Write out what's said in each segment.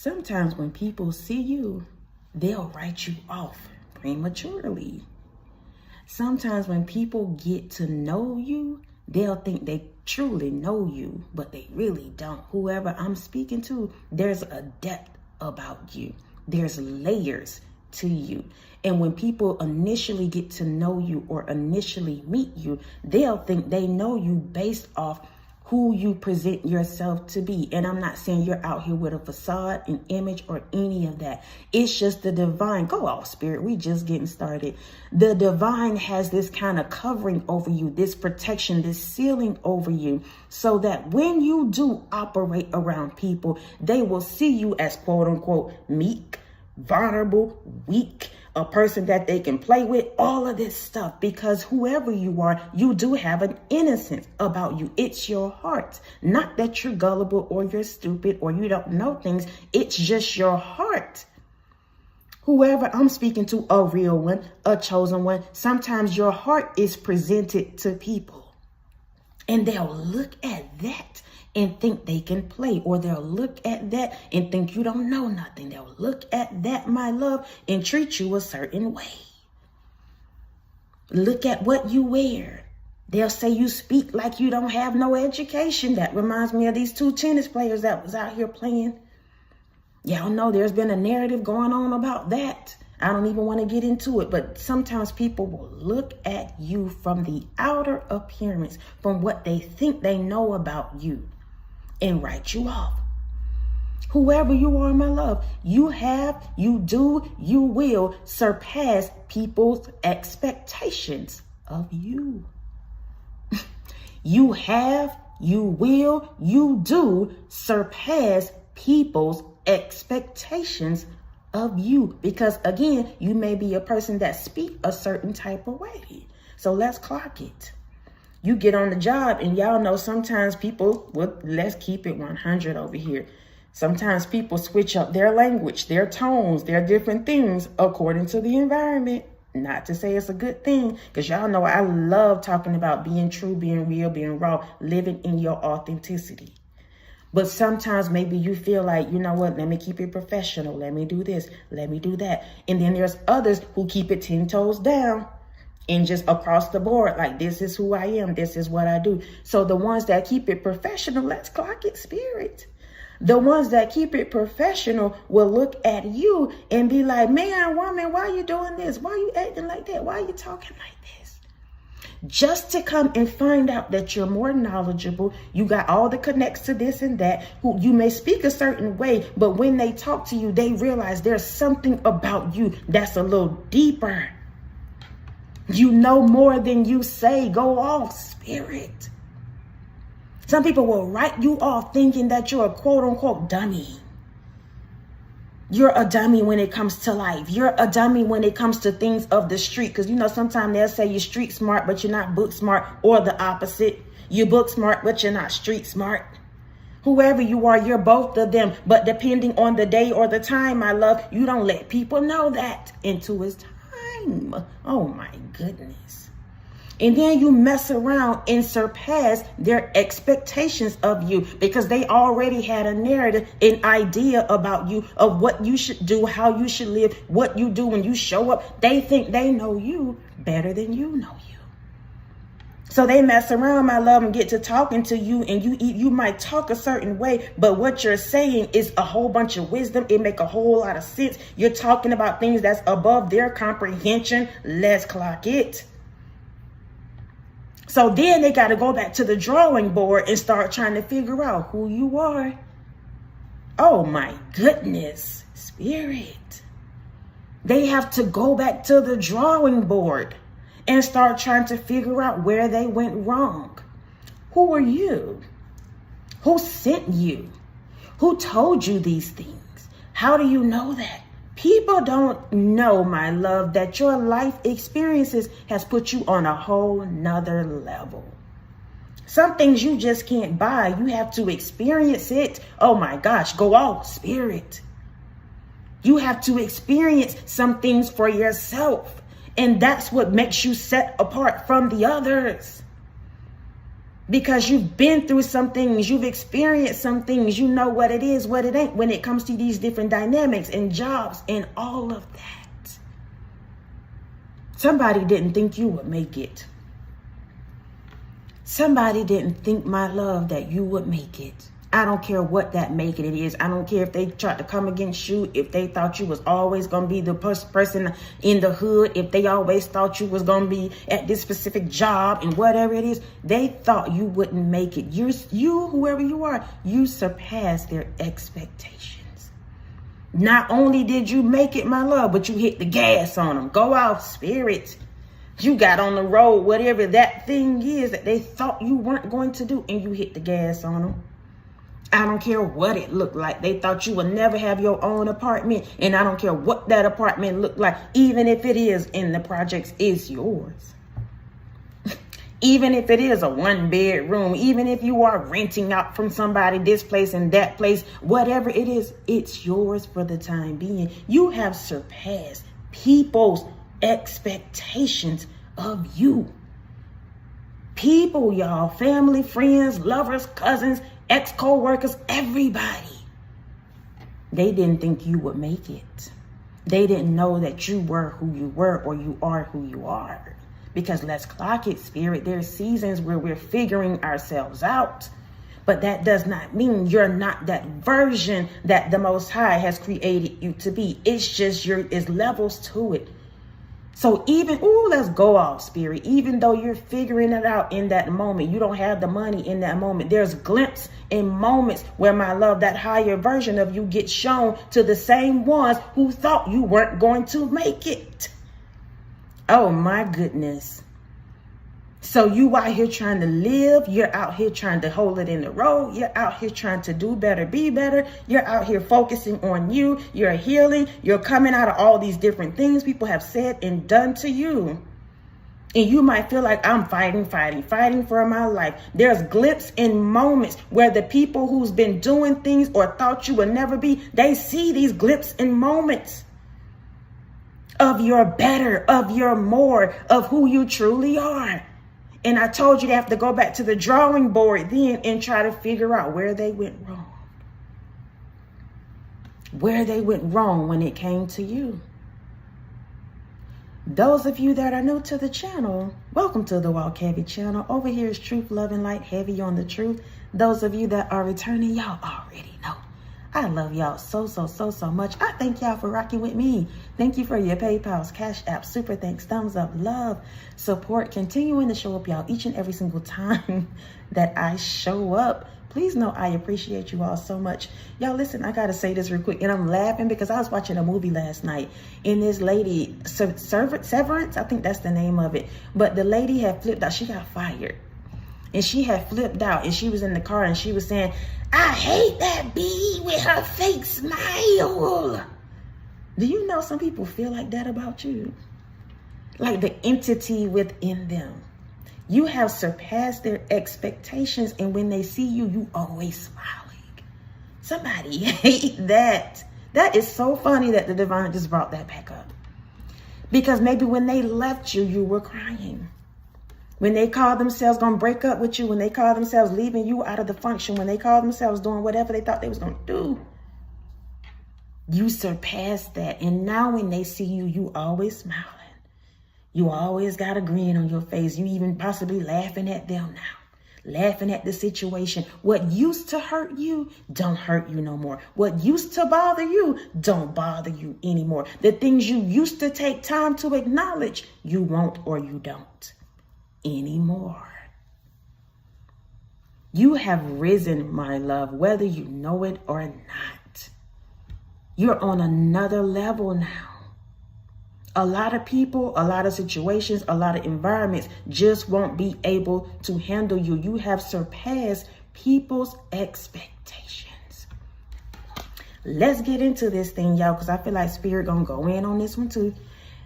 Sometimes when people see you, they'll write you off prematurely. Sometimes when people get to know you, they'll think they truly know you, but they really don't. Whoever I'm speaking to, there's a depth about you. There's layers to you. And when people initially get to know you or initially meet you, they'll think they know you based off who you present yourself to be. And I'm not saying you're out here with a facade, an image, or any of that. It's just the divine. Go off, spirit. We just getting started. The divine has this kind of covering over you, this protection, this sealing over you, so that when you do operate around people, they will see you as quote unquote meek, vulnerable, weak, a person that they can play with, all of this stuff, because whoever you are, you do have an innocence about you. It's your heart. Not that you're gullible or you're stupid or you don't know things. It's just your heart. Whoever I'm speaking to, a real one, a chosen one, sometimes your heart is presented to people and they'll look at that and think they can play, or they'll look at that and think you don't know nothing. They'll look at that, my love, and treat you a certain way. Look at what you wear. They'll say you speak like you don't have no education. That reminds me of these two tennis players that was out here playing. Y'all know there's been a narrative going on about that. I don't even want to get into it, but sometimes people will look at you from the outer appearance, from what they think they know about you, and write you off. Whoever you are, my love, you have, you do, you will surpass people's expectations of you. You have, you will, you do surpass people's expectations of you. Because again, you may be a person that speak a certain type of way. So let's clock it. You get on the job and y'all know sometimes people, well, let's keep it 100 over here. Sometimes people switch up their language, their tones, their different things according to the environment. Not to say it's a good thing, because y'all know I love talking about being true, being real, being raw, living in your authenticity. But sometimes maybe you feel like, you know what, let me keep it professional. Let me do this. Let me do that. And then there's others who keep it 10 toes down. And just across the board, like, this is who I am. This is what I do. So the ones that keep it professional, let's clock it, spirit. The ones that keep it professional will look at you and be like, man, woman, why are you doing this? Why are you acting like that? Why are you talking like this? Just to come and find out that you're more knowledgeable. You got all the connects to this and that. Who you may speak a certain way, but when they talk to you, they realize there's something about you that's a little deeper. You know more than you say. Go off, spirit. Some people will write you off thinking that you're a quote unquote dummy. You're a dummy when it comes to life. You're a dummy when it comes to things of the street. Because, you know, sometimes they'll say you're street smart, but you're not book smart, or the opposite. You're book smart, but you're not street smart. Whoever you are, you're both of them. But depending on the day or the time, my love, you don't let people know that until it's time. Oh my goodness. And then you mess around and surpass their expectations of you, because they already had a narrative, an idea about you, of what you should do, how you should live, what you do when you show up. They think they know you better than you know you. So they mess around, my love, and get to talking to you, and you might talk a certain way, but what you're saying is a whole bunch of wisdom. It make a whole lot of sense. You're talking about things that's above their comprehension. Let's clock it. So then they got to go back to the drawing board and start trying to figure out who you are. Oh my goodness, spirit. They have to go back to the drawing board and start trying to figure out where they went wrong. Who are you? Who sent you? Who told you these things? How do you know that? People don't know, my love, that your life experiences has put you on a whole nother level. Some things you just can't buy. You have to experience it. Oh my gosh, go off, spirit. You have to experience some things for yourself. And that's what makes you set apart from the others. Because you've been through some things, you've experienced some things, you know what it is, what it ain't when it comes to these different dynamics and jobs and all of that. Somebody didn't think you would make it. Somebody didn't think, my love, that you would make it. I don't care what that make it is. I don't care if they tried to come against you, if they thought you was always going to be the person in the hood, if they always thought you was going to be at this specific job and whatever it is, they thought you wouldn't make it. You, whoever you are, you surpassed their expectations. Not only did you make it, my love, but you hit the gas on them. Go off, spirit. You got on the road, whatever that thing is that they thought you weren't going to do, and you hit the gas on them. I don't care what it looked like. They thought you would never have your own apartment, and I don't care what that apartment looked like. Even if it is in the projects, it's yours. Even if it is a 1-bedroom, even if you are renting out from somebody this place and that place, whatever it is, it's yours for the time being. You have surpassed people's expectations of you. People, y'all, family, friends, lovers, cousins, ex-co-workers, everybody. They didn't think you would make it. They didn't know that you were who you were, or you are who you are. Because let's clock it, spirit. There's seasons where we're figuring ourselves out. But that does not mean you're not that version that the Most High has created you to be. It's just it's levels to it. So even, let's go off, spirit. Even though you're figuring it out in that moment, you don't have the money in that moment. There's glimpses in moments where, my love, that higher version of you gets shown to the same ones who thought you weren't going to make it. Oh my goodness. So you out here trying to live, you're out here trying to hold it in the road, you're out here trying to do better, be better, you're out here focusing on you, you're healing, you're coming out of all these different things people have said and done to you. And you might feel like, I'm fighting for my life. There's glimpses in moments where the people who's been doing things or thought you would never be, they see these glimpses in moments of your better, of your more, of who you truly are. And I told you to have to go back to the drawing board then and try to figure out where they went wrong. Where they went wrong when it came to you. Those of you that are new to the channel, welcome to the Walk Heavy channel. Over here is Truth, Love, and Light, heavy on the truth. Those of you that are returning, y'all already know. I love y'all so much. I thank y'all for rocking with me. Thank you for your PayPals, Cashapp, super thanks, thumbs up, love, support, continuing to show up, y'all, each and every single time that I show up. Please know I appreciate you all so much. Y'all, listen, I got to say this real quick. And I'm laughing because I was watching a movie last night. And this lady, Severance, I think that's the name of it. But the lady had flipped out. She got fired. And she had flipped out. And she was in the car and she was saying, I hate that bee with her fake smile. Do you know some people feel like that about you? Like the entity within them. You have surpassed their expectations, and when they see you, you always smiling. Somebody hate that. That is so funny that the divine just brought that back up. Because maybe when they left you, you were crying. When they called themselves going to break up with you, when they called themselves leaving you out of the function, when they called themselves doing whatever they thought they was going to do, you surpassed that. And now when they see you, you always smiling. You always got a grin on your face. You even possibly laughing at them now. Laughing at the situation. What used to hurt you, don't hurt you no more. What used to bother you, don't bother you anymore. The things you used to take time to acknowledge, you won't or you don't anymore. You have risen, my love, whether you know it or not. You're on another level now. A lot of people, a lot of situations, a lot of environments just won't be able to handle you. You have surpassed people's expectations. Let's get into this thing, y'all, because I feel like Spirit gonna go in on this one too.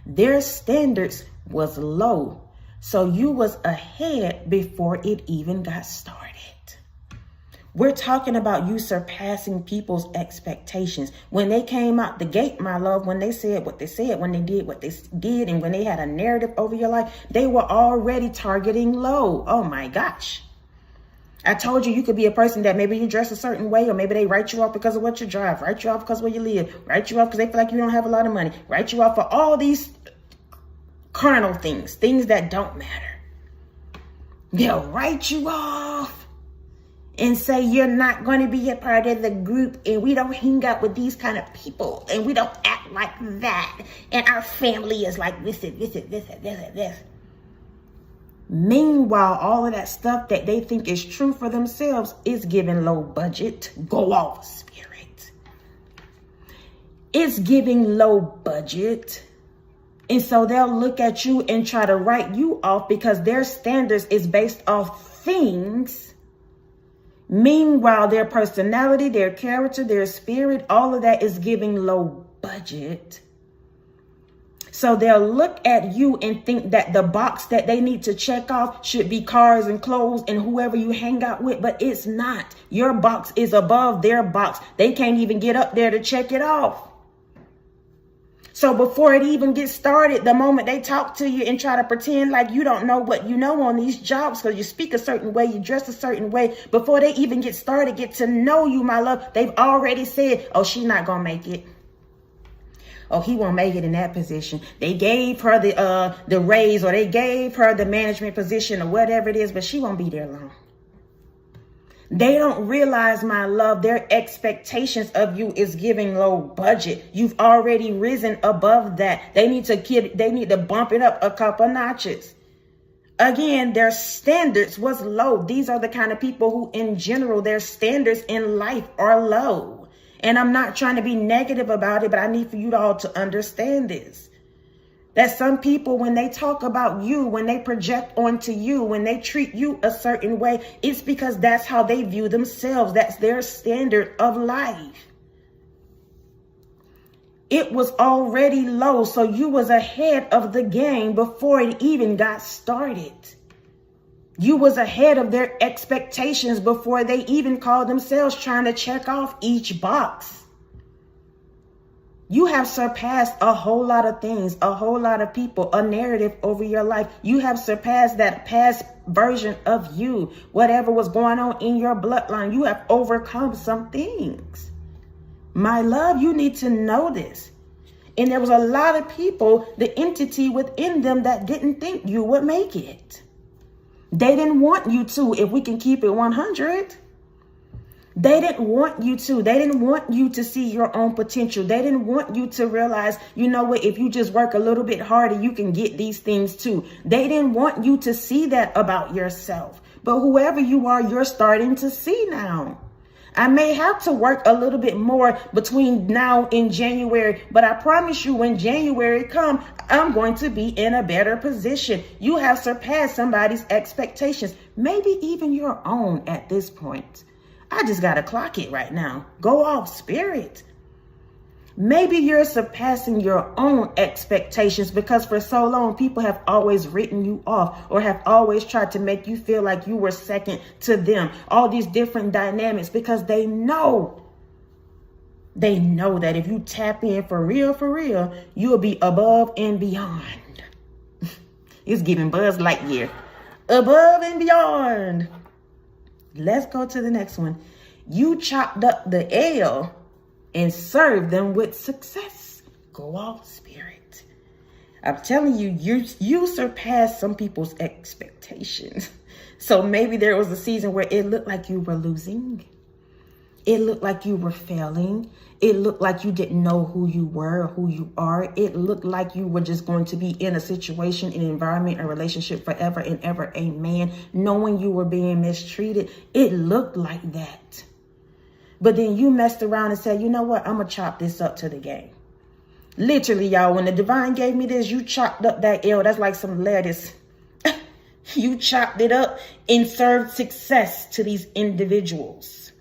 Their standards was low, so you was ahead before it even got started. We're talking about you surpassing people's expectations. When they came out the gate, my love, when they said what they said, when they did what they did, and when they had a narrative over your life, they were already targeting low. Oh my gosh. I told you could be a person that maybe you dress a certain way, or maybe they write you off because of what you drive, write you off because of where you live, write you off because they feel like you don't have a lot of money, write you off for all these carnal things that don't matter. They'll write you off and say you're not going to be a part of the group, and we don't hang out with these kind of people, and we don't act like that, and our family is like this and this and this and this and this. Meanwhile, all of that stuff that they think is true for themselves is giving low budget. Go off, spirit. It's giving low budget. And so they'll look at you and try to write you off because their standards is based off things. Meanwhile, their personality, their character, their spirit, all of that is giving low budget. So they'll look at you and think that the box that they need to check off should be cars and clothes and whoever you hang out with, but it's not. Your box is above their box. They can't even get up there to check it off. So before it even gets started, the moment they talk to you and try to pretend like you don't know what you know on these jobs, because you speak a certain way, you dress a certain way, before they even get started, get to know you, my love, they've already said, oh, she's not going to make it. Oh, he won't make it in that position. They gave her the raise, or they gave her the management position, or whatever it is, but she won't be there long. They don't realize, my love, their expectations of you is giving low budget. You've already risen above that. They need to bump it up a couple notches. Again, their standards was low. These are the kind of people who, in general, their standards in life are low. And I'm not trying to be negative about it, but I need for you all to understand this. That some people, when they talk about you, when they project onto you, when they treat you a certain way, it's because that's how they view themselves. That's their standard of life. It was already low, so you was ahead of the game before it even got started. You was ahead of their expectations before they even called themselves trying to check off each box. You have surpassed a whole lot of things, a whole lot of people, a narrative over your life. You have surpassed that past version of you, whatever was going on in your bloodline. You have overcome some things. My love, you need to know this. And there was a lot of people, the entity within them, that didn't think you would make it. They didn't want you to, if we can keep it 100. They didn't want you to. They didn't want you to see your own potential. They didn't want you to realize, you know what, if you just work a little bit harder, you can get these things too. They didn't want you to see that about yourself. But whoever you are, you're starting to see now. I may have to work a little bit more between now and January, but I promise you when January comes, I'm going to be in a better position. You have surpassed somebody's expectations, maybe even your own at this point. I just got to clock it right now. Go off, spirit. Maybe you're surpassing your own expectations because for so long, people have always written you off or have always tried to make you feel like you were second to them. All these different dynamics because they know that if you tap in for real, you'll be above and beyond. It's giving Buzz Lightyear. Above and beyond. Let's go to the next one. You chopped up the L and serve them with success. Go off, spirit. I'm telling you, you surpassed some people's expectations. So maybe there was a season where it looked like you were losing. It looked like you were failing. It looked like you didn't know who you were or who you are. It looked like you were just going to be in a situation, an environment, a relationship forever and ever. Amen. Knowing you were being mistreated. It looked like that. But then you messed around and said, you know what? I'm going to chop this up to the game. Literally, y'all, when the divine gave me this, you chopped up that L. That's like some lettuce. You chopped it up and served success to these individuals.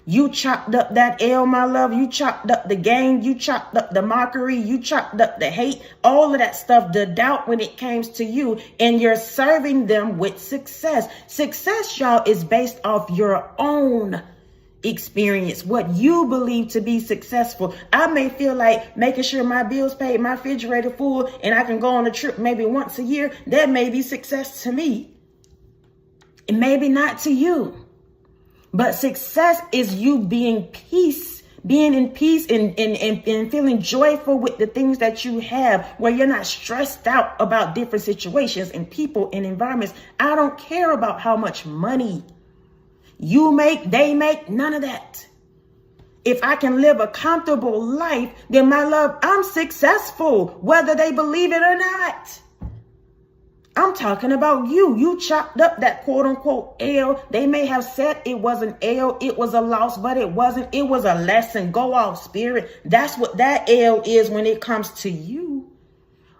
You chopped up that L, my love. You chopped up the game. You chopped up the mockery. You chopped up the hate. All of that stuff, the doubt when it comes to you. And you're serving them with success. Success, y'all, is based off your own experience, what you believe to be successful. I may feel like making sure my bills paid, my refrigerator full, and I can go on a trip maybe once a year. That may be success to me. And maybe not to you. But success is you being in peace and feeling joyful with the things that you have, where you're not stressed out about different situations and people and environments. I don't care about how much money you make, they make, none of that. If I can live a comfortable life, then my love, I'm successful, whether they believe it or not. I'm talking about you. You chopped up that quote unquote L. They may have said it was an L, it was a loss, but it wasn't. It was a lesson. Go off, spirit. That's what that L is when it comes to you.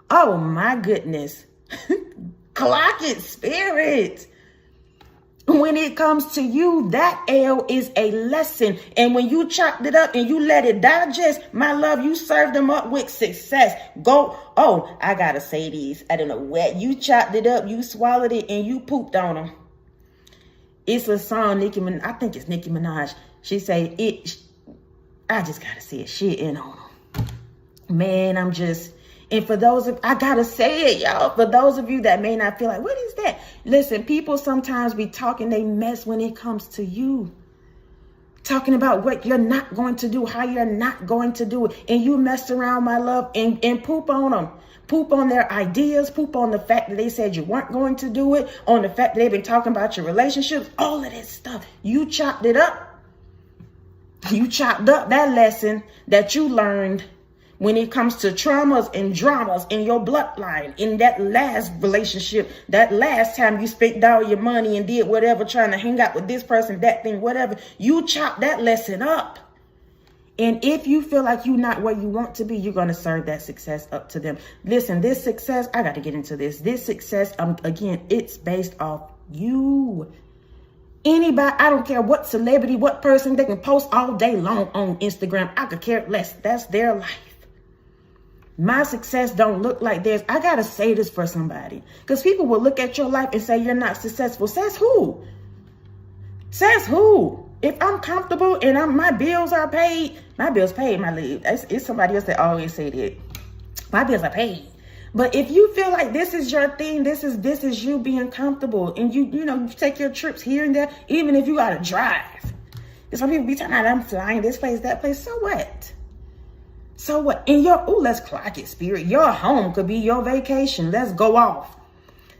Oh my goodness. Clock it, spirit. When it comes to you, that L is a lesson. And when you chopped it up and you let it digest, my love, you served them up with success. Go. Oh, I got to say these. I don't know what. You chopped it up, you swallowed it, and you pooped on them. It's a song, I think it's Nicki Minaj. She say, I just got to say it, shitting on them. Man, and for those of, I gotta say it, y'all, for those of you that may not feel like, what is that? Listen, people sometimes be talking they mess when it comes to you. Talking about what you're not going to do, how you're not going to do it. And you mess around, my love, and poop on them. Poop on their ideas, poop on the fact that they said you weren't going to do it, on the fact that they've been talking about your relationships, all of that stuff. You chopped it up. You chopped up that lesson that you learned when it comes to traumas and dramas in your bloodline, in that last relationship, that last time you spent all your money and did whatever, trying to hang out with this person, that thing, whatever, you chop that lesson up. And if you feel like you're not where you want to be, you're going to serve that success up to them. Listen, this success, I got to get into this. This success, again, it's based off you. Anybody, I don't care what celebrity, what person, they can post all day long on Instagram. I could care less. That's their life. My success don't look like theirs. I got to say this for somebody, because people will look at your life and say you're not successful. Says who? Says who? If I'm comfortable and my bills are paid, my bills paid, my lady. It's somebody else that always say that. My bills are paid. But if you feel like this is your thing, this is you being comfortable, and you take your trips here and there, even if you got to drive. Some people be talking about, I'm flying this place, that place. So what? So what? In let's clock it, spirit. Your home could be your vacation. Let's go off.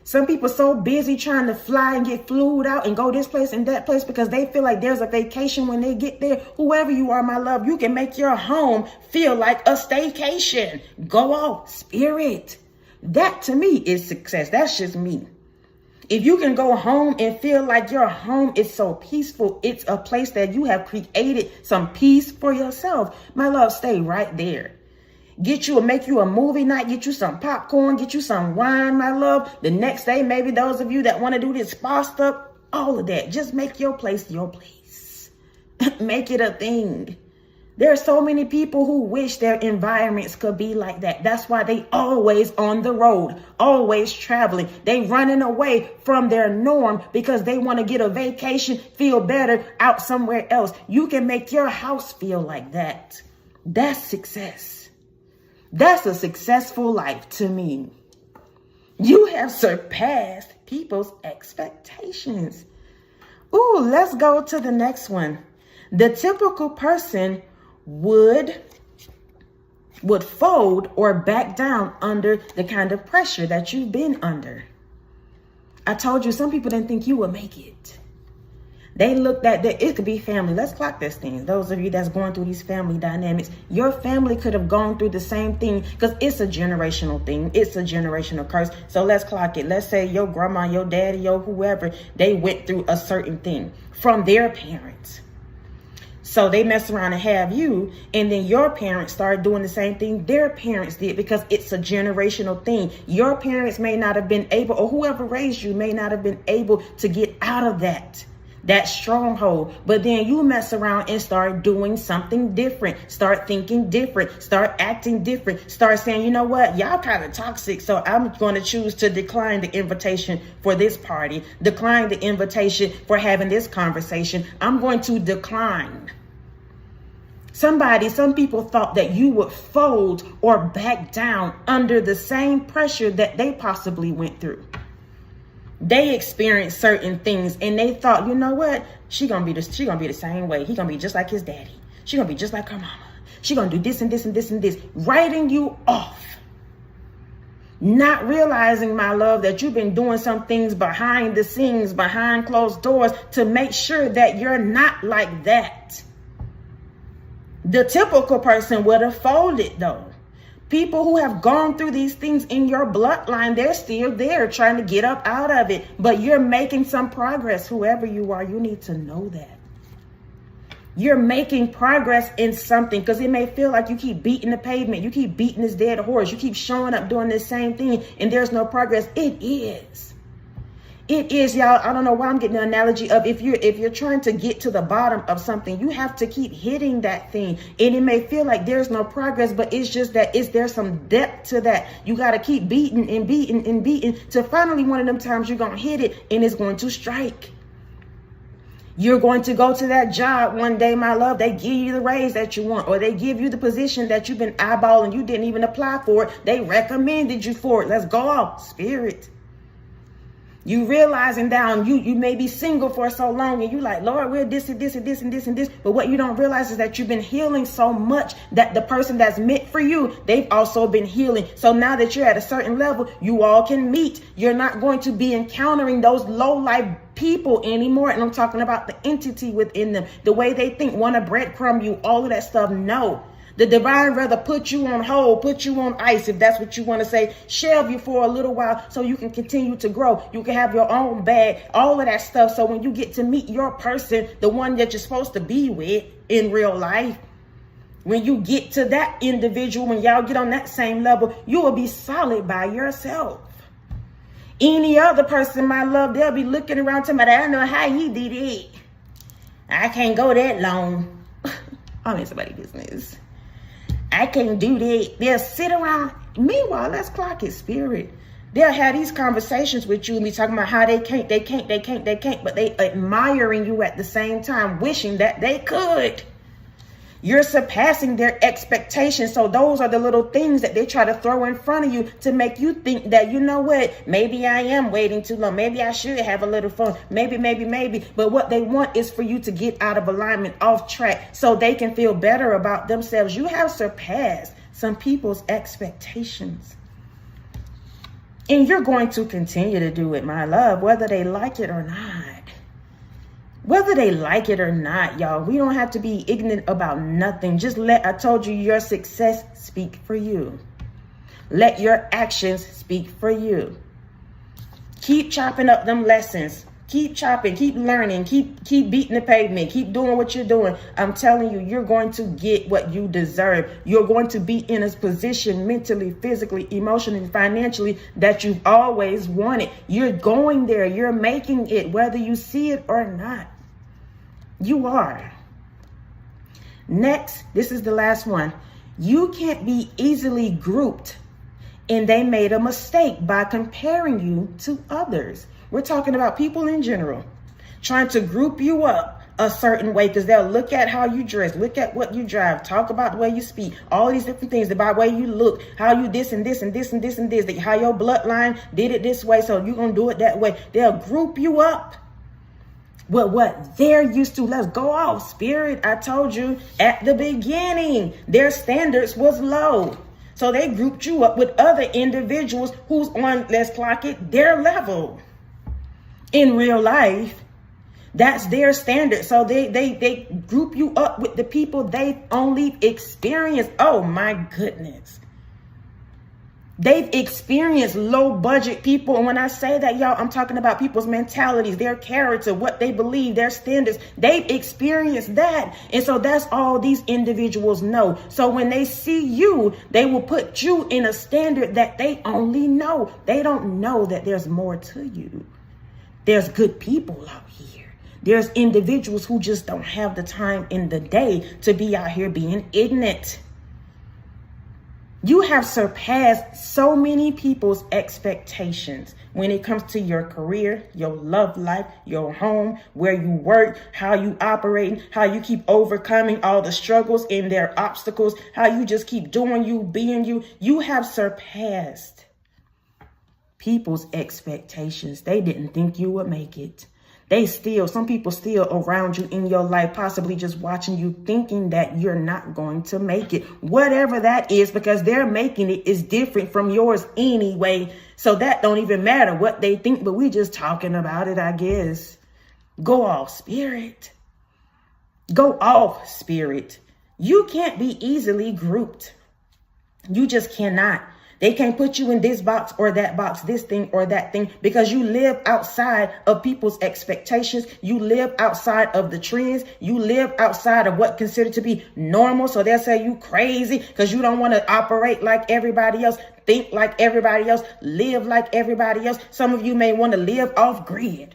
Some people so busy trying to fly and get flued out and go this place and that place because they feel like there's a vacation when they get there. Whoever you are, my love, you can make your home feel like a staycation. Go off, spirit. That to me is success. That's just me. If you can go home and feel like your home is so peaceful, it's a place that you have created some peace for yourself. My love, stay right there. Make you a movie night, get you some popcorn, get you some wine, my love. The next day, maybe those of you that want to do this spa stuff, all of that. Just make your place your place. Make it a thing. There are so many people who wish their environments could be like that. That's why they always on the road, always traveling. They running away from their norm because they want to get a vacation, feel better out somewhere else. You can make your house feel like that. That's success. That's a successful life to me. You have surpassed people's expectations. Ooh, let's go to the next one. The typical person would fold or back down under the kind of pressure that you've been under. I told you some people didn't think you would make it. They looked at that. It could be family. Let's clock this thing. Those of you that's going through these family dynamics, your family could have gone through the same thing because it's a generational thing. It's a generational curse. So let's clock it. Let's say your grandma, your daddy, your whoever, they went through a certain thing from their parents. So they mess around and have you, and then your parents start doing the same thing their parents did because it's a generational thing. Your parents may not have been able, or whoever raised you may not have been able to get out of that stronghold. But then you mess around and start doing something different, start thinking different, start acting different, start saying, you know what, y'all kind of toxic, so I'm going to choose to decline the invitation for this party, decline the invitation for having this conversation. I'm going to decline. Some people thought that you would fold or back down under the same pressure that they possibly went through. They experienced certain things and they thought, you know what? She gonna be the same way. He gonna be just like his daddy. She gonna be just like her mama. She gonna do this and this and this and this, writing you off. Not realizing, my love, that you've been doing some things behind the scenes, behind closed doors, to make sure that you're not like that. The typical person would have folded, though. People who have gone through these things in your bloodline, they're still there trying to get up out of it. But you're making some progress. Whoever you are, you need to know that. You're making progress in something, because it may feel like you keep beating the pavement. You keep beating this dead horse. You keep showing up doing the same thing and there's no progress. It is. It is, y'all. I don't know why I'm getting the analogy of if you're trying to get to the bottom of something, you have to keep hitting that thing. And it may feel like there's no progress, but it's just that there's some depth to that. You got to keep beating and beating and beating to finally one of them times you're going to hit it and it's going to strike. You're going to go to that job one day, my love. They give you the raise that you want, or they give you the position that you've been eyeballing. You didn't even apply for it. They recommended you for it. Let's go off, spirit. You realizing down, you may be single for so long and you like, Lord, we're this and this and this and this and this. But what you don't realize is that you've been healing so much that the person that's meant for you, they've also been healing. So now that you're at a certain level, you all can meet. You're not going to be encountering those low life people anymore. And I'm talking about the entity within them, the way they think, want to breadcrumb you, all of that stuff. No. The divine rather put you on hold, put you on ice, if that's what you want to say, shelve you for a little while so you can continue to grow. You can have your own bag, all of that stuff. So when you get to meet your person, the one that you're supposed to be with in real life, when you get to that individual, when y'all get on that same level, you will be solid by yourself. Any other person, my love, they'll be looking around to me, I don't know how he did it. I can't go that long. I'm in somebody's business. I can't do that. They'll sit around. Meanwhile, let's clock it, spirit. They'll have these conversations with you and be talking about how they can't, but they admiring you at the same time, wishing that they could. You're surpassing their expectations. So those are the little things that they try to throw in front of you to make you think that, you know what, maybe I am waiting too long. Maybe I should have a little fun. Maybe. But what they want is for you to get out of alignment, off track, so they can feel better about themselves. You have surpassed some people's expectations. And you're going to continue to do it, my love, whether they like it or not. Whether they like it or not, y'all, we don't have to be ignorant about nothing. Just I told you, your success speak for you. Let your actions speak for you. Keep chopping up them lessons. Keep chopping, keep learning, keep beating the pavement, keep doing what you're doing. I'm telling you, you're going to get what you deserve. You're going to be in a position mentally, physically, emotionally, financially that you've always wanted. You're going there. You're making it, whether you see it or not. You are. Next, this is the last one. You can't be easily grouped, and they made a mistake by comparing you to others. We're talking about people in general, trying to group you up a certain way because they'll look at how you dress, look at what you drive, talk about the way you speak, all these different things, about the way you look, how you this and this and this and this and this, how your bloodline did it this way, so you're going to do it that way. They'll group you up with what they're used to. Let's go off, spirit. I told you at the beginning, their standards was low. So they grouped you up with other individuals who's on, let's clock it, their level. In real life, that's their standard. So they group you up with the people they've only experienced. Oh my goodness. They've experienced low budget people. And when I say that, y'all, I'm talking about people's mentalities, their character, what they believe, their standards. They've experienced that. And so that's all these individuals know. So when they see you, they will put you in a standard that they only know. They don't know that there's more to you. There's good people out here. There's individuals who just don't have the time in the day to be out here being ignorant. You have surpassed so many people's expectations when it comes to your career, your love life, your home, where you work, how you operate, how you keep overcoming all the struggles and their obstacles, how you just keep doing you, being you. You have surpassed people's expectations. They didn't think you would make it. Some people still around you in your life, possibly just watching you, thinking that you're not going to make it. Whatever that is, because they're making it is different from yours anyway. So that don't even matter what they think, but we just talking about it, I guess. Go off, spirit. Go off, spirit. You can't be easily grouped. You just cannot. They can't put you in this box or that box, this thing or that thing, because you live outside of people's expectations. You live outside of the trends. You live outside of what considered to be normal. So they'll say you crazy because you don't want to operate like everybody else, think like everybody else, live like everybody else. Some of you may want to live off grid.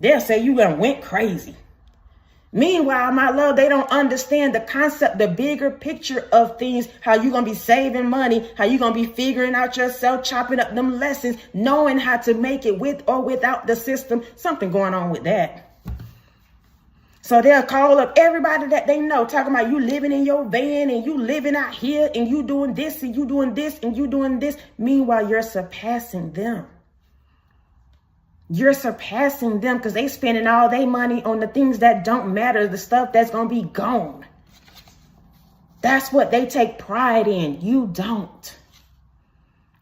They'll say you done went crazy. Meanwhile, my love, they don't understand the concept, the bigger picture of things, how you're going to be saving money, how you're going to be figuring out yourself, chopping up them lessons, knowing how to make it with or without the system. Something going on with that. So they'll call up everybody that they know, talking about you living in your van and you living out here and you doing this and you doing this and you doing this. Meanwhile, you're surpassing them. You're surpassing them because they spending all their money on the things that don't matter, the stuff that's going to be gone. That's what they take pride in. You don't.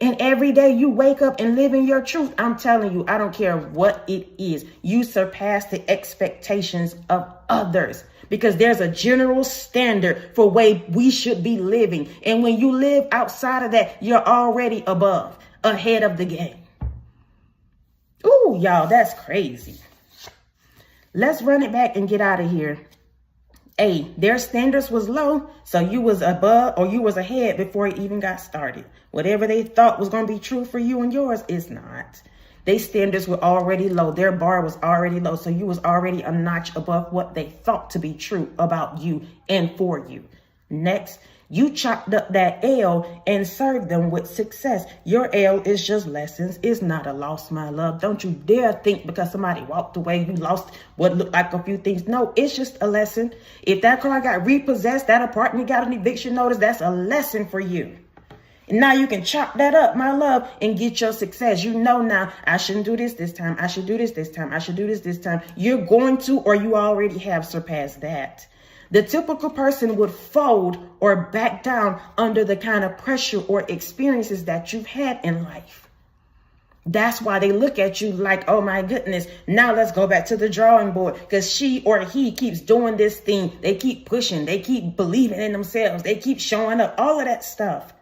And every day you wake up and live in your truth. I'm telling you, I don't care what it is. You surpass the expectations of others because there's a general standard for way we should be living. And when you live outside of that, you're already above, ahead of the game. Ooh, y'all, that's crazy. Let's run it back and get out of here. A, their standards was low, so you was above or you was ahead before it even got started. Whatever they thought was going to be true for you and yours is not. Their standards were already low. Their bar was already low, so you was already a notch above what they thought to be true about you and for you. Next, you chopped up that L and served them with success. Your L is just lessons. It's not a loss, my love. Don't you dare think because somebody walked away, you lost what looked like a few things. No, it's just a lesson. If that car got repossessed, that apartment got an eviction notice, that's a lesson for you. And now you can chop that up, my love, and get your success. You know now, I shouldn't do this time. I should do this time. I should do this time. You're going to, or you already have surpassed that. The typical person would fold or back down under the kind of pressure or experiences that you've had in life. That's why they look at you like, oh my goodness, now let's go back to the drawing board because she or he keeps doing this thing. They keep pushing. They keep believing in themselves. They keep showing up, all of that stuff.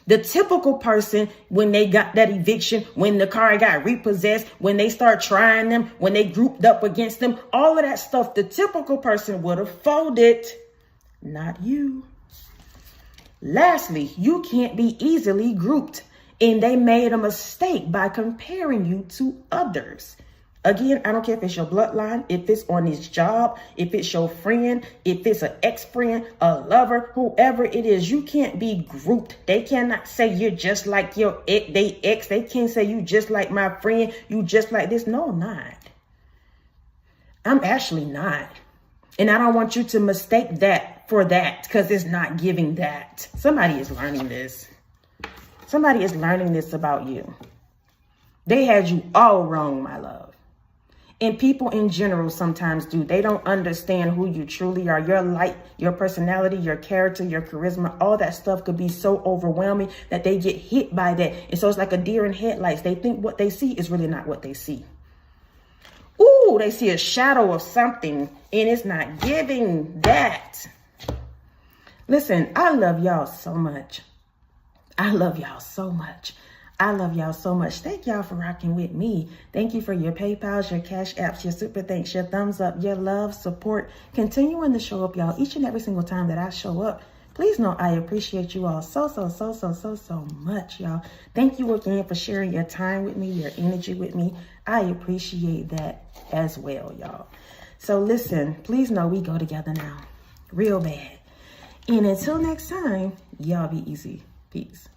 The typical person, when they got that eviction, when the car got repossessed, when they start trying them, when they grouped up against them, all of that stuff, the typical person would have folded, not you. Lastly, you can't be easily grouped, and they made a mistake by comparing you to others. Again, I don't care if it's your bloodline, if it's on his job, if it's your friend, if it's an ex-friend, a lover, whoever it is, you can't be grouped. They cannot say you're just like your ex. They can't say you just like my friend, you just like this. No, I'm not. I'm actually not. And I don't want you to mistake that for that because it's not giving that. Somebody is learning this. Somebody is learning this about you. They had you all wrong, my love. And people in general sometimes do. They don't understand who you truly are. Your light, your personality, your character, your charisma, all that stuff could be so overwhelming that they get hit by that. And so it's like a deer in headlights. They think what they see is really not what they see. Ooh, they see a shadow of something and it's not giving that. Listen, I love y'all so much. I love y'all so much. I love y'all so much. Thank y'all for rocking with me. Thank you for your PayPals, your Cash Apps, your super thanks, your thumbs up, your love, support. Continuing to show up, y'all, each and every single time that I show up. Please know I appreciate you all so much, y'all. Thank you again for sharing your time with me, your energy with me. I appreciate that as well, y'all. So listen, please know we go together now. Real bad. And until next time, y'all be easy. Peace.